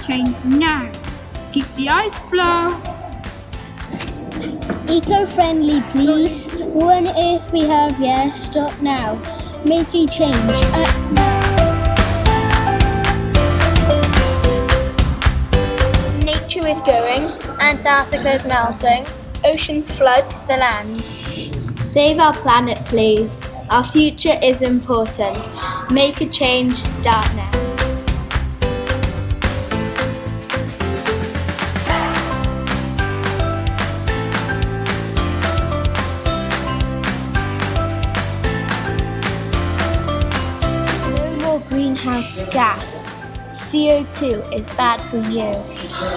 change now. Keep the ice flow. Eco-friendly, please. What on earth we have here? Stop now. Make a change. Act now. Nature is going. Antarctica is melting. Oceans flood the land. Save our planet, please. Our future is important. Make a change. Start now. Greenhouse gas. CO2 is bad for you.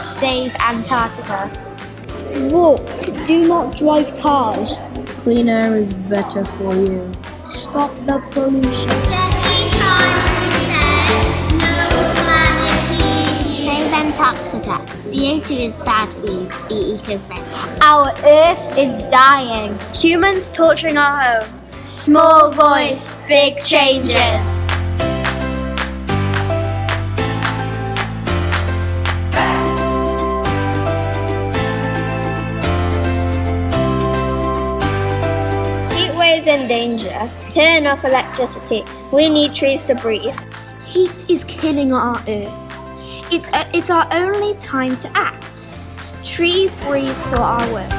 Save Antarctica. Walk. Do not drive cars. Clean air is better for you. Stop the pollution. Sketty Primary says no planet please. Save Antarctica. CO2 is bad for you. Be eco-friendly. Our Earth is dying. Humans torturing our home. Small voice, big changes. In danger. Turn off electricity. We need trees to breathe. Heat is killing our Earth. It's our only time to act. Trees breathe for our work.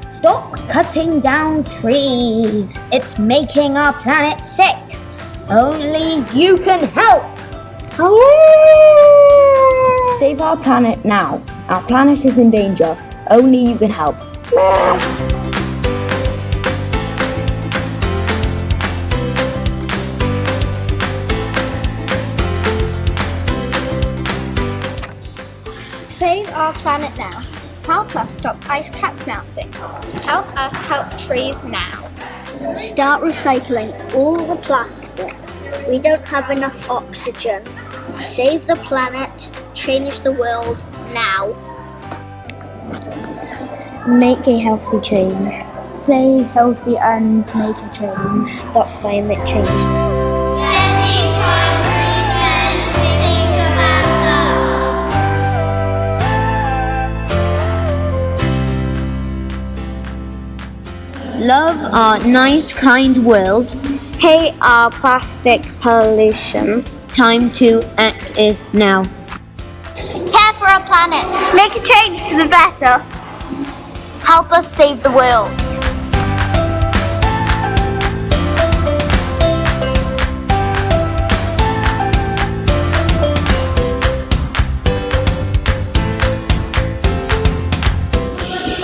Stop cutting down trees. It's making our planet sick. Only you can help. Save our planet now. Our planet is in danger. Only you can help. Save our planet now. Help us stop ice caps melting. Help us help trees now. Start recycling all the plastic. We don't have enough oxygen. Save the planet. Change the world now. Make a healthy change. Stay healthy and make a change. Stop climate change. Sketty Primary says think about us. Love our nice, kind world. Hate our plastic pollution. Time to act is now. Care for our planet. Make a change for the better. Help us save the world.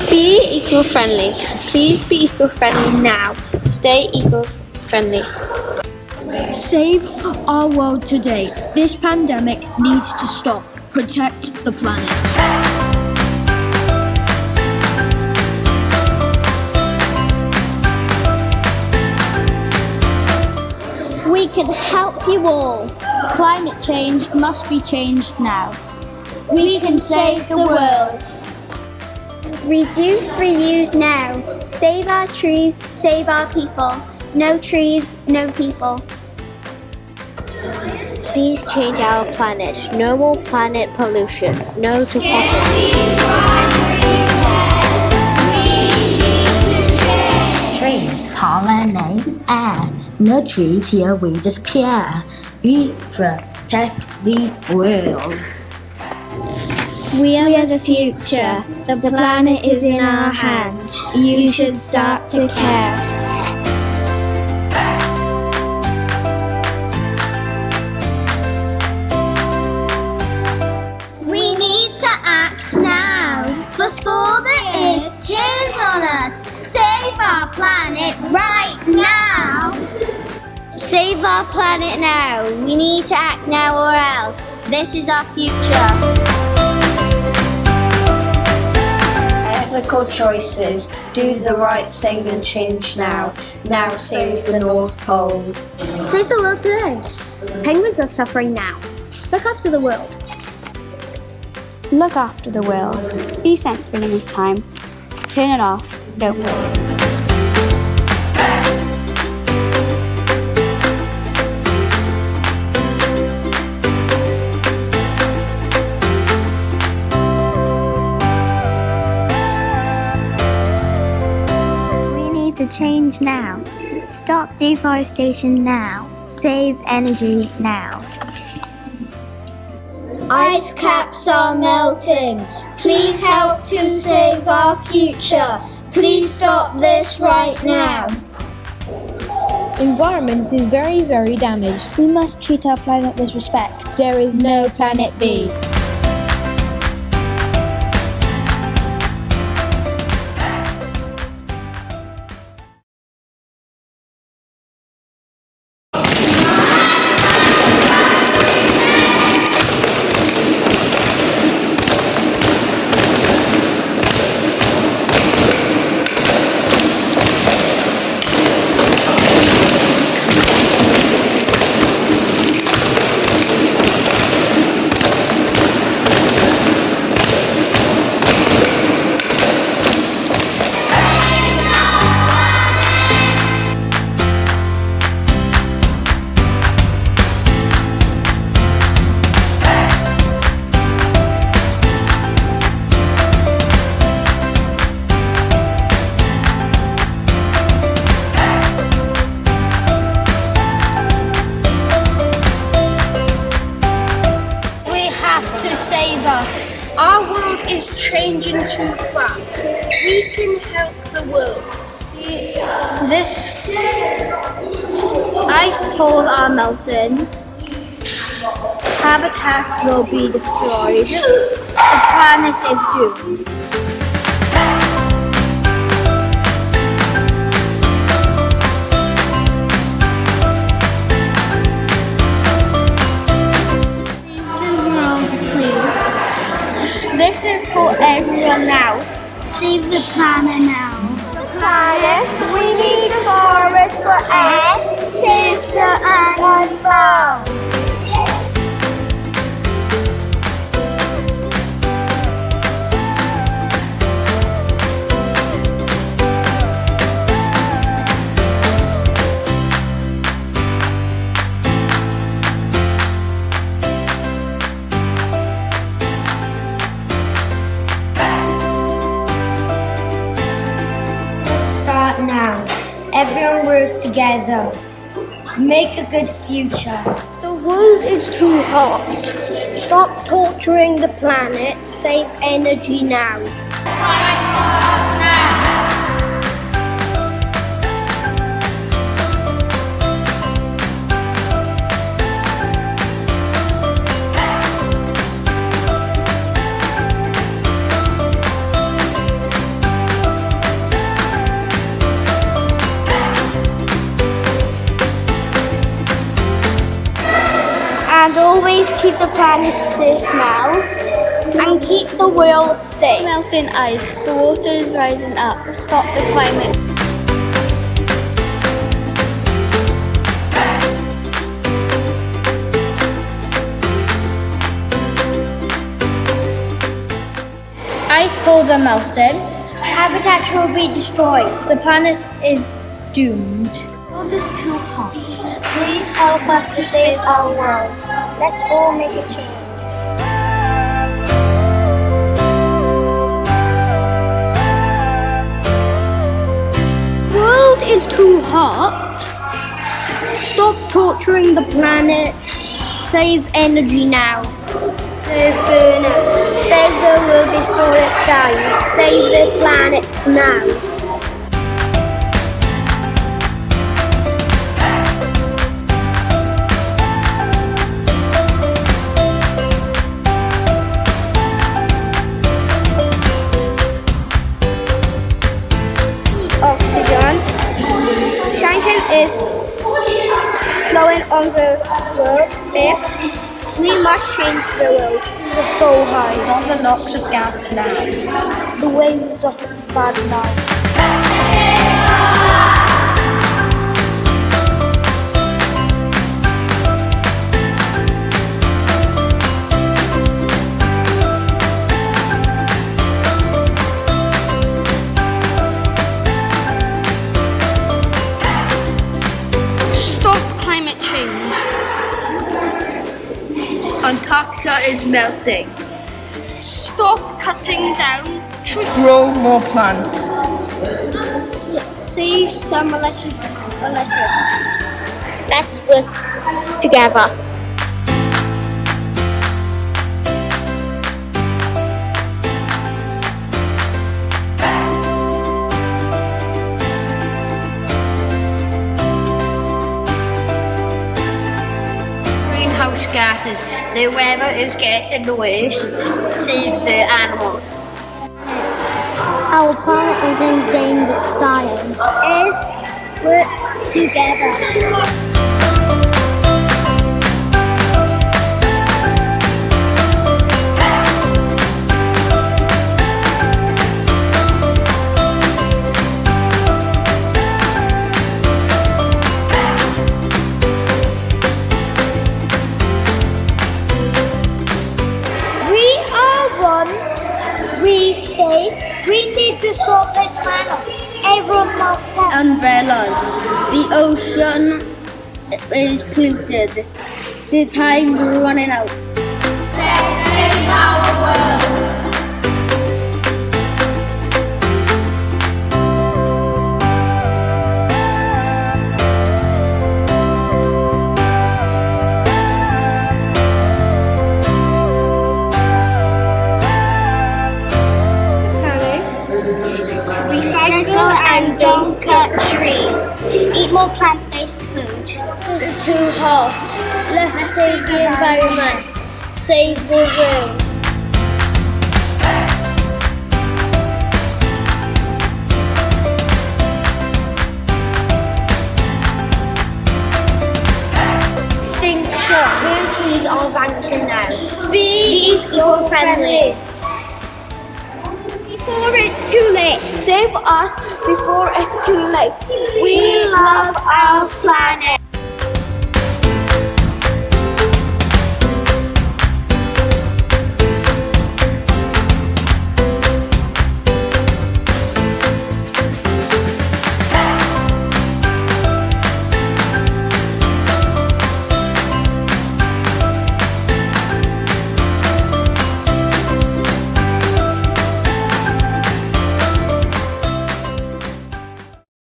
Be eco-friendly. Please be eco-friendly now. Stay eco-friendly. Save our world today. This pandemic needs to stop. Protect the planet. We can help you all. Climate change must be changed now. We can save the world. Reduce, reuse now. Save our trees, save our people. No trees, no people. Please change our planet. No more planet pollution. No to fossil. Sketty Primary says we need to change. Trees pollinate air. No trees here we disappear. We protect the world. We are the future. The planet is in our hands. You should start to care. We need to act now before the earth turns on us. Save our planet right now. Save our planet now. We need to act now or else. This is our future. Ethical choices. Do the right thing and change now. Now save the North Pole. Save the world today. Penguins are suffering now. Look after the world. Look after the world. Be sensible in this time. Turn it off. Don't waste. to change now. Stop deforestation now. Save energy now. Ice caps are melting. Please help to save our future. Please stop this right now. Environment is very, very damaged. We must treat our planet with respect. There is no planet B. To save us. Our world is changing too fast. We can help the world. This ice poles are melting. Habitats will be destroyed. The planet is doomed. This is for everyone now. Save the planet now. Planet, we need forests for air. Save the animals. Start now. Everyone work together. Make a good future. The world is too hot. Stop torturing the planet. Save energy now. And always keep the planet safe now. And keep the world safe. Melting ice. The water is rising up. Stop the climate. Ice poles are melting. Habitats will be destroyed. The planet is doomed. The world is too hot. Please help us to save our world. Let's all make a change. The world is too hot. Stop torturing the planet. Save energy now. There's burner. Save the world before it dies. Save the planets now. Oxygen. Sunshine is flowing on the world. If we must change the world. It's so high. Stop the noxious gases now. The waves of bad life. Antarctica is melting. Stop cutting down Grow more plants. Save some electric. Let's work together. Greenhouse gases. The weather is getting worse. Save the animals. Our planet is in danger of dying. Let's work together. We are one. We stay. We need to stop this planet. Everyone must help. Umbrellas. The ocean is polluted. The time's running out. Let's save our world. Recycle and don't cut trees. Eat more plant-based food. It's too hot. Let's save the environment. Save the world. Extinction. Food trees are vanishing now. Be eco-friendly. Before it's too late. Save us before it's too late. We love our planet.